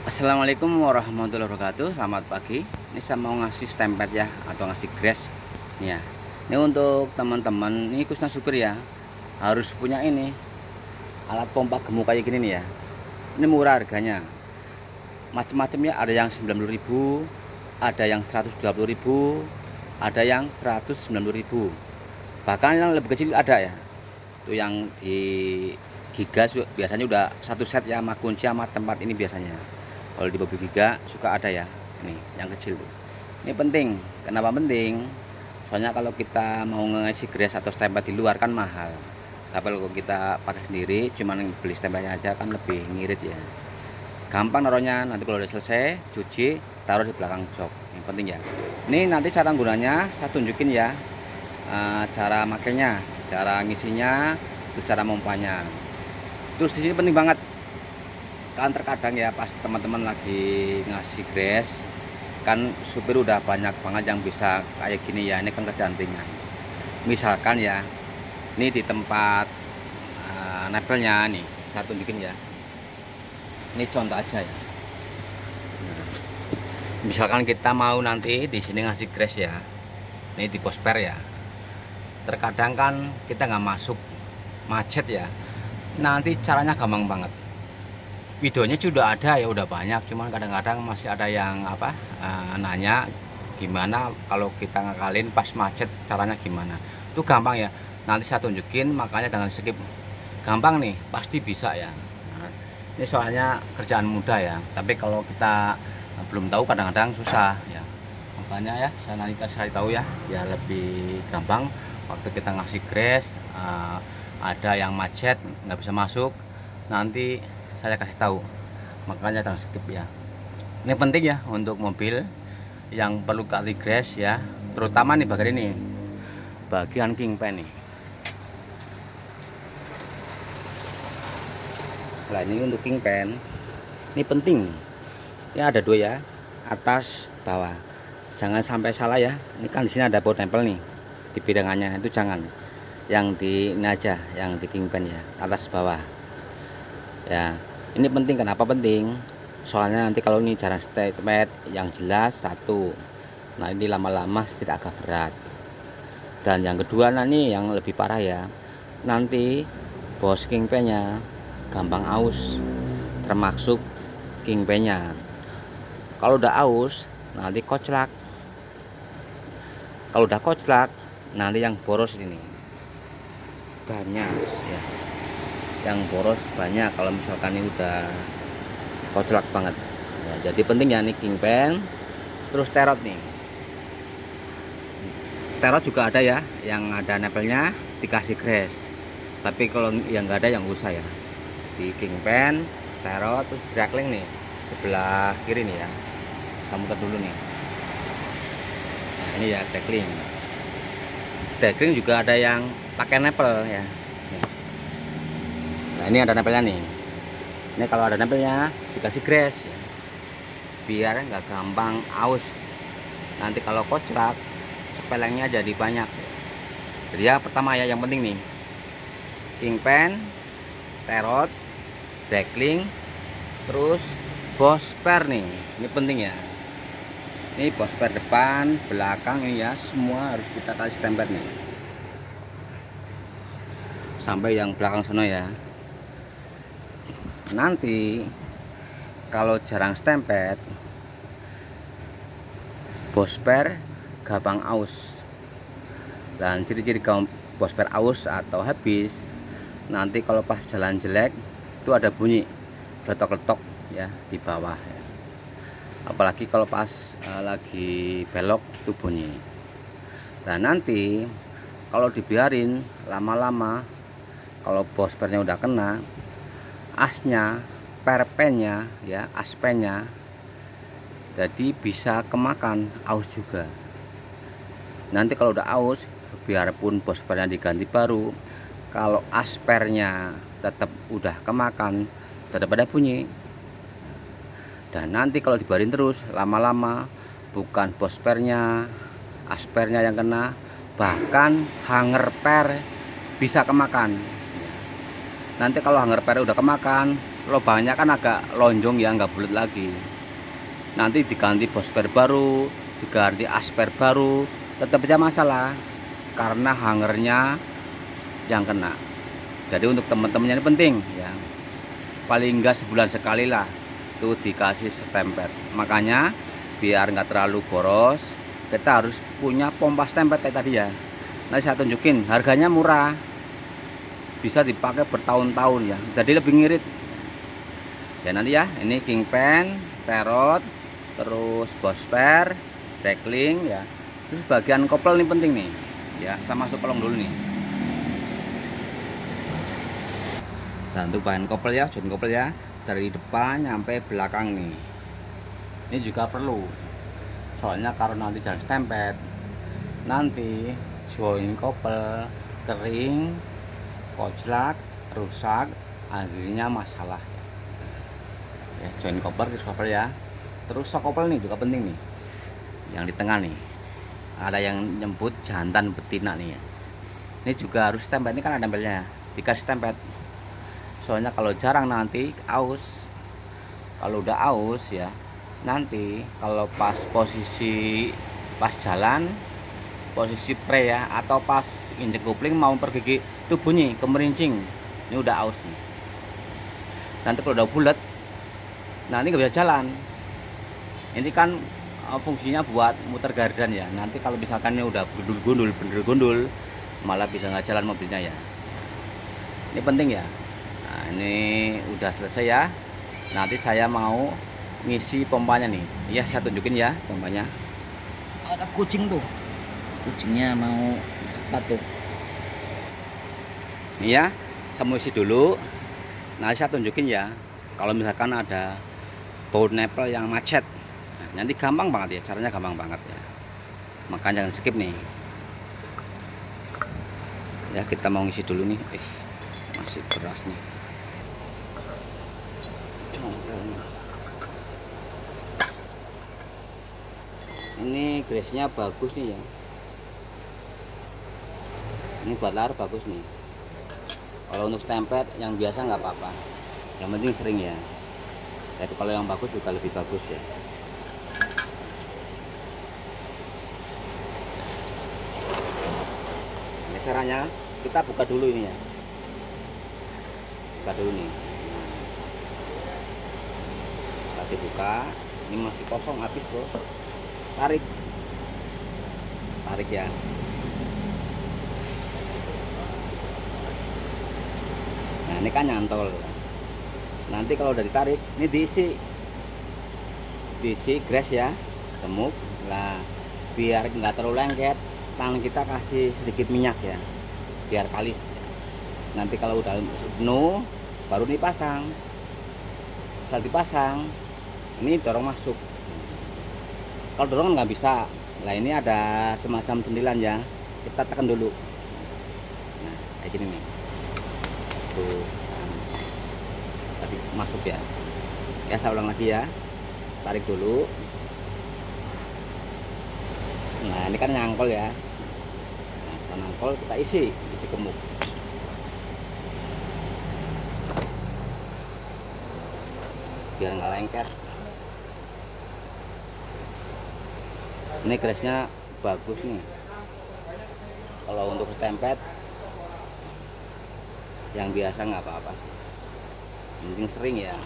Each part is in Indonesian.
Assalamualaikum warahmatullahi wabarakatuh. Selamat pagi. Ini saya mau ngasih stempet ya, atau ngasih grass nih ya. Ini untuk teman-teman, ini khususnya supir ya, harus punya ini alat pompa gemuk kayak gini nih ya. Ini murah harganya, macam-macamnya. Ada yang 90.000, ada yang 120.000, ada yang 190.000, bahkan yang lebih kecil ada ya. Itu yang di Giga biasanya udah satu set ya, sama kunci sama tempat ini biasanya. Kalau di mobil Giga suka ada ya, nih yang kecil tuh. Ini penting. Kenapa penting? Soalnya kalau kita mau ngisi grass atau stempel di luar kan mahal, tapi kalau kita pakai sendiri cuman beli stempelnya aja kan lebih ngirit ya. Gampang naruhnya, nanti kalau udah selesai cuci taruh di belakang jok. Yang penting ya. Ini nanti cara gunanya saya tunjukin ya, cara makainya, cara ngisinya, terus cara mompanya. Terus di sini penting banget, kan terkadang ya pas teman-teman lagi ngasih grass kan supir udah banyak banget yang bisa kayak gini ya. Ini kan kerjaan ringan. Misalkan ya, ini di tempat nepelnya nih saya tunjukin ya. Ini contoh aja ya. Misalkan kita mau nanti di sini ngasih grass ya, ini di posper ya. Terkadang kan kita nggak masuk, macet ya. Nanti caranya gampang banget. Videonya sudah ada ya, udah banyak, cuman kadang-kadang masih ada yang nanya gimana kalau kita ngakalin pas macet, caranya gimana. Itu gampang ya, nanti saya tunjukin, makanya jangan skip. Gampang nih, pasti bisa ya. Nah, ini soalnya kerjaan mudah ya, tapi kalau kita belum tahu kadang-kadang susah ya. Makanya ya saya nanti kasih tahu ya, biar lebih gampang waktu kita ngasih grass. Ada yang macet nggak bisa masuk, nanti saya kasih tahu, makanya jangan skip ya. Ini penting ya untuk mobil yang perlu kali grass ya, terutama nih bagian ini, bagian kingpan nih. Nah ini untuk kingpan, ini penting. Ini ada dua ya, atas bawah. Jangan sampai salah ya. Ini kan di sini ada baut nempel nih di piringannya, itu jangan. Yang di ini aja, yang di kingpan ya, atas bawah. Ya, ini penting. Kenapa penting? Soalnya nanti kalau ini jarang statement yang jelas satu, nah ini lama-lama tidak agak berat. Dan yang kedua, nah ini yang lebih parah ya, nanti bos kingpennya gampang aus, termasuk kingpennya. Kalau udah aus nanti koclak. Kalau udah koclak nanti yang boros ini banyak ya, yang boros banyak kalau misalkan ini udah koclak banget ya. Jadi penting ya nih kingpan. Terus terot nih, terot juga ada ya, yang ada nempelnya dikasih grass. Tapi kalau yang nggak ada yang usah ya, di kingpan, terot, terus draggling nih sebelah kiri nih ya. Saya muter dulu nih. Nah ini ya draggling. Draggling juga ada yang pakai nempel ya. Nah ini ada nempelnya nih. Ini kalau ada nempelnya dikasih grass ya, biar nggak gampang aus. Nanti kalau koclak sepelengnya jadi banyak. Jadi ya pertama ya yang penting nih, kingpan, terot, draggling, terus bosper nih. Ini penting ya. Ini bosper depan, belakang ini ya, semua harus kita kasih stempel nih. Sampai yang belakang sana ya. Nanti kalau jarang stempet, bosper gampang aus. Dan ciri-ciri bosper aus atau habis, nanti kalau pas jalan jelek itu ada bunyi letok-letok ya di bawah ya. Apalagi kalau pas lagi belok itu bunyi. Nah nanti kalau dibiarin lama-lama, kalau bospernya udah kena, asnya, perpennya ya, aspennya, jadi bisa kemakan aus juga. Nanti kalau udah aus, biarpun bospernya diganti baru, kalau aspernya tetap udah kemakan, tetap ada bunyi. Dan nanti kalau dibiarin terus lama-lama, bukan bospernya, aspernya yang kena, bahkan hanger per bisa kemakan. Nanti kalau hanger per udah kemakan, lubangnya kan agak lonjong ya, nggak bulat lagi. Nanti diganti bosper baru, diganti asper baru, tetap aja masalah karena hangernya yang kena. Jadi untuk teman-temannya ini penting ya, paling enggak sebulan sekali lah tuh dikasih stempet. Makanya biar nggak terlalu boros, kita harus punya pompa stempet kayak tadi ya. Nanti saya tunjukin, harganya murah, bisa dipakai bertahun-tahun ya, jadi lebih ngirit ya. Nanti ya, ini kingpen, terot, terus bosper, jacklink ya. Terus bagian kopel ini penting nih ya, sama masuk kolong dulu nih. Dan untuk bahan kopel ya, join kopel ya, dari depan sampai belakang nih. Ini juga perlu, soalnya kalau nanti jangan stempet, nanti join kopel kering, koclak, rusak, akhirnya masalah ya. Join kopel ya. Terus sok kopel nih juga penting nih, yang di tengah nih ada yang nyebut jantan betina nih ya. Ini juga harus stempet, ini kan ada tempelnya, dikasih stempet. Soalnya kalau jarang nanti aus, kalau udah aus ya, nanti kalau pas posisi pas jalan, posisi pre ya, atau pas injek kopling mau pergi itu bunyi kemerincing, ini udah aus nih. Nanti kalau udah bulat, nanti nggak bisa jalan. Ini kan fungsinya buat muter gardan ya. Nanti kalau misalkan ini udah gundul, bener gundul, malah bisa nggak jalan mobilnya ya. Ini penting ya. Nah, ini udah selesai ya. Nanti saya mau ngisi pompanya nih. Ya, saya tunjukin ya pompanya. Ada kucing tuh. Kucingnya mau apa tuh? Nih ya, saya mau isi dulu. Nah, saya tunjukin ya. Kalau misalkan ada baut nepel yang macet, nah, nanti gampang banget ya, caranya gampang banget ya. Makanya jangan skip nih. Ya, kita mau ngisi dulu nih. Masih keras nih. Ini grace-nya bagus nih ya. Ini buat lar bagus nih. Kalau untuk stempet yang biasa nggak apa-apa, yang penting sering ya. Tapi kalau yang bagus juga lebih bagus ya. Ini caranya, kita buka dulu ini ya. Buka dulu nih. Saat dibuka, ini masih kosong habis bro. Tarik ya. Nah, ini kan nyantol. Nanti kalau udah ditarik, ini diisi grease ya, gemuk lah, biar nggak terlalu lengket. Tangan kita kasih sedikit minyak ya, biar kalis. Nanti kalau udah penuh, baru dipasang. Setelah dipasang, ini dorong masuk. Kalau dorong nggak bisa. Nah, ini ada semacam cendilan ya, kita tekan dulu. Nah, kayak gini nih. Tuh, tadi masuk ya. Ya, saya ulang lagi ya. Tarik dulu. Nah, ini kan nyangkol ya. Nah, setelah nyangkol kita isi gemuk. Biar nggak lengket. Ini grace-nya bagus nih. Kalau untuk stempet yang biasa nggak apa-apa sih, mungkin sering ya.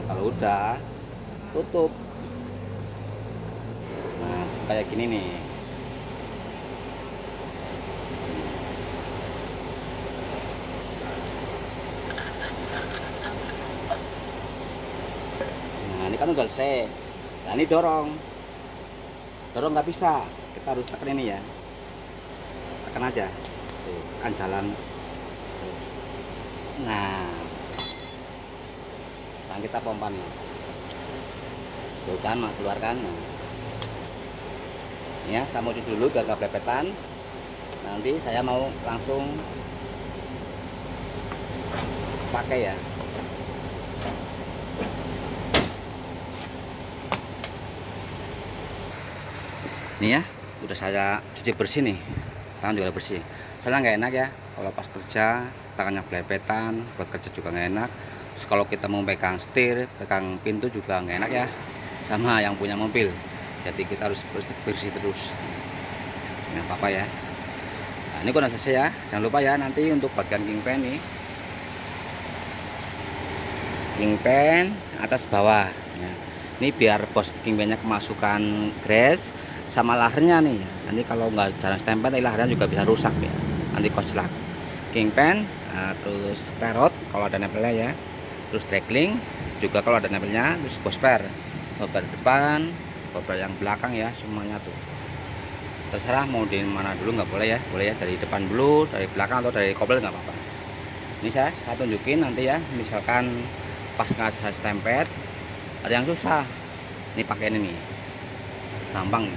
Kalau udah tutup, nah kayak gini nih. Nah, ini kan udah selesai. Nah, ini dorong nggak bisa, kita harus tekan ini ya, tekan aja tuh, kan jalan tuh. Nah, sekarang kita pompa nih. Tuh kan, keluarkan. Nah, ya, saya mau cuci dulu biar nggak belepetan. Nanti saya mau langsung pakai ya. Nih ya, udah saya cuci bersih nih. Tangan juga bersih. Soalnya nggak enak ya kalau pas kerja tangannya belepetan, buat kerja juga nggak enak. Terus kalau kita mau pegang setir, pegang pintu juga nggak enak ya, sama yang punya mobil. Jadi kita harus bersih terus. Nggak apa-apa ya. Nah, ini udah selesai ya. Jangan lupa ya nanti untuk bagian kingpan nih, kingpan atas bawah. Ya. Ini biar bos kingpannya kemasukan grease sama lahernya nih. Nanti kalau nggak jarang stempel, lahernya juga bisa rusak ya. Nanti konslet kingpan, terus perot kalau ada nempelnya ya. Terus draggling juga kalau ada nempelnya. Terus bosper depan, bosper yang belakang ya, semuanya tuh. Terserah mau di mana dulu, nggak boleh ya, boleh ya dari depan dulu, dari belakang atau dari kopel nggak apa-apa. Ini saya tunjukin nanti ya, misalkan pas ngasih stempel ada yang susah, ini pakai ini nih, gampang.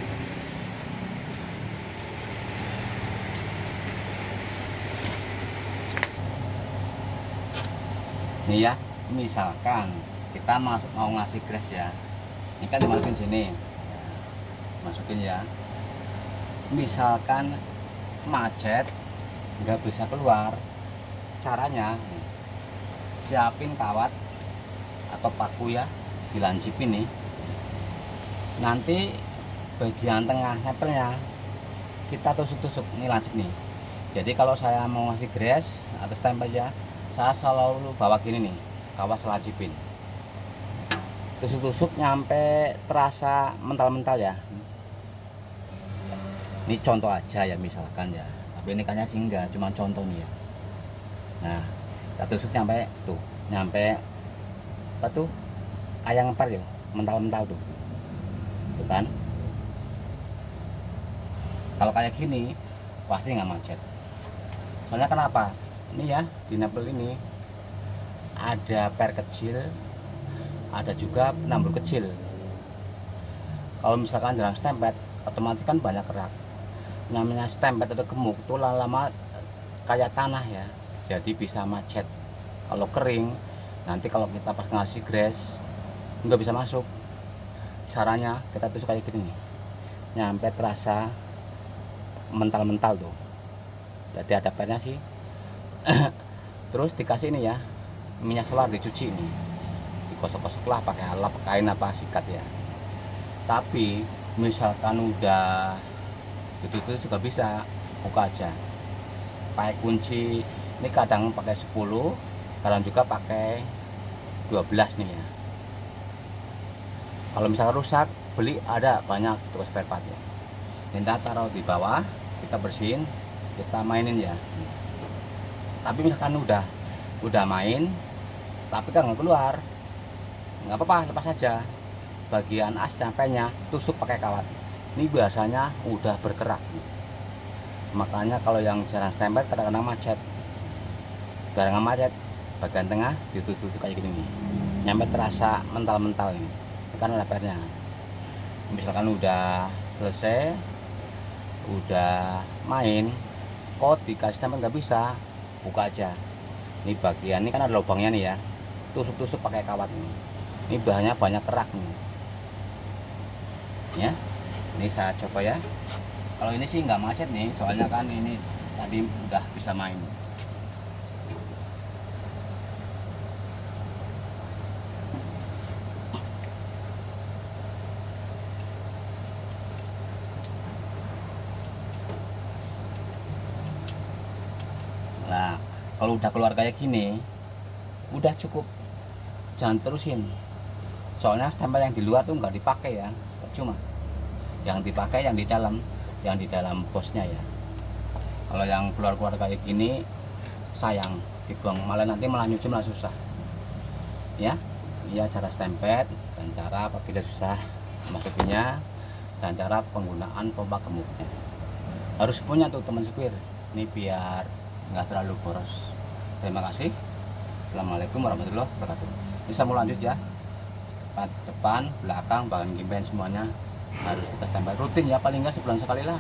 Nih ya, misalkan kita mau ngasih grease ya, ini kan dimasukin sini, masukin ya. Misalkan macet nggak bisa keluar, caranya siapin kawat atau paku ya, dilancipin nih. Nanti bagian tengah nempelnya kita tusuk-tusuk, ini lancip nih. Jadi kalau saya mau ngasih grease atau stempel ya, saya selalu bawa gini nih, kawat selancipin, tusuk-tusuk nyampe terasa mental-mental ya. Ini contoh aja ya, misalkan ya, tapi ini kayaknya sih enggak, cuma contoh nih ya. Nah, kita tusuk nyampe tuh, nyampe apa tuh, kayak ngepar ya, mental-mental tuh kan. Kalau kayak gini pasti nggak macet. Soalnya kenapa? Ini ya, di nempel ini ada per kecil, ada juga penambur kecil. Kalau misalkan jarang stempel, otomatis kan banyak kerak. Namanya stempel atau gemuk itu lama-lama kayak tanah ya, jadi bisa macet. Kalau kering, nanti kalau kita pas ngasih grease nggak bisa masuk. Caranya kita tusuk kayak gini nih, nyampe terasa mental-mental tuh, jadi ada pernya sih. Terus dikasih ini ya, minyak solar, dicuci nih, digosok-gosok lah pakai alat, kain apa sikat ya. Tapi misalkan udah itu juga bisa buka aja pakai kunci. Ini kadang pakai 10, kadang juga pakai 12 nih ya. Kalau misalkan rusak, beli ada banyak toko spare part ya. Kita taruh di bawah, kita bersihin, kita mainin ya. Tapi misalkan udah main tapi kan nggak keluar, nggak apa-apa, lepas saja. Bagian as sampainya tusuk pakai kawat. Ini biasanya udah berkerak. Makanya kalau yang jarang stempel kadang-kadang macet. Jarang macet, bagian tengah ditusuk kayak gini nih, nyampe terasa mental-mental ini kan lebarnya. Misalkan udah selesai, udah main, kok dikasih stempel nggak bisa, buka aja. Ini bagian ini kan ada lubangnya nih ya, tusuk-tusuk pakai kawat ini. Ini bahannya banyak kerak nih ya. Ini saya coba ya. Kalau ini sih nggak macet nih, soalnya kan ini tadi udah bisa main. Nah, kalau udah keluar kayak gini, udah cukup, jangan terusin. Soalnya stempel yang di luar tuh nggak dipakai ya, cuma yang dipakai yang di dalam bosnya ya. Kalau yang keluar kayak gini sayang dibuang, malah nanti malah nyuci malah susah ya. Iya, cara stempel dan cara apabila susah masukinnya, dan cara penggunaan pompa gemuknya harus punya tuh teman supir. Ini biar nggak terlalu boros. Terima kasih. Assalamualaikum warahmatullahi wabarakatuh. Ini saya mau lanjut ya. Depan, belakang, bagian gimbal semuanya harus kita standby rutin ya, paling nggak sebulan sekali lah.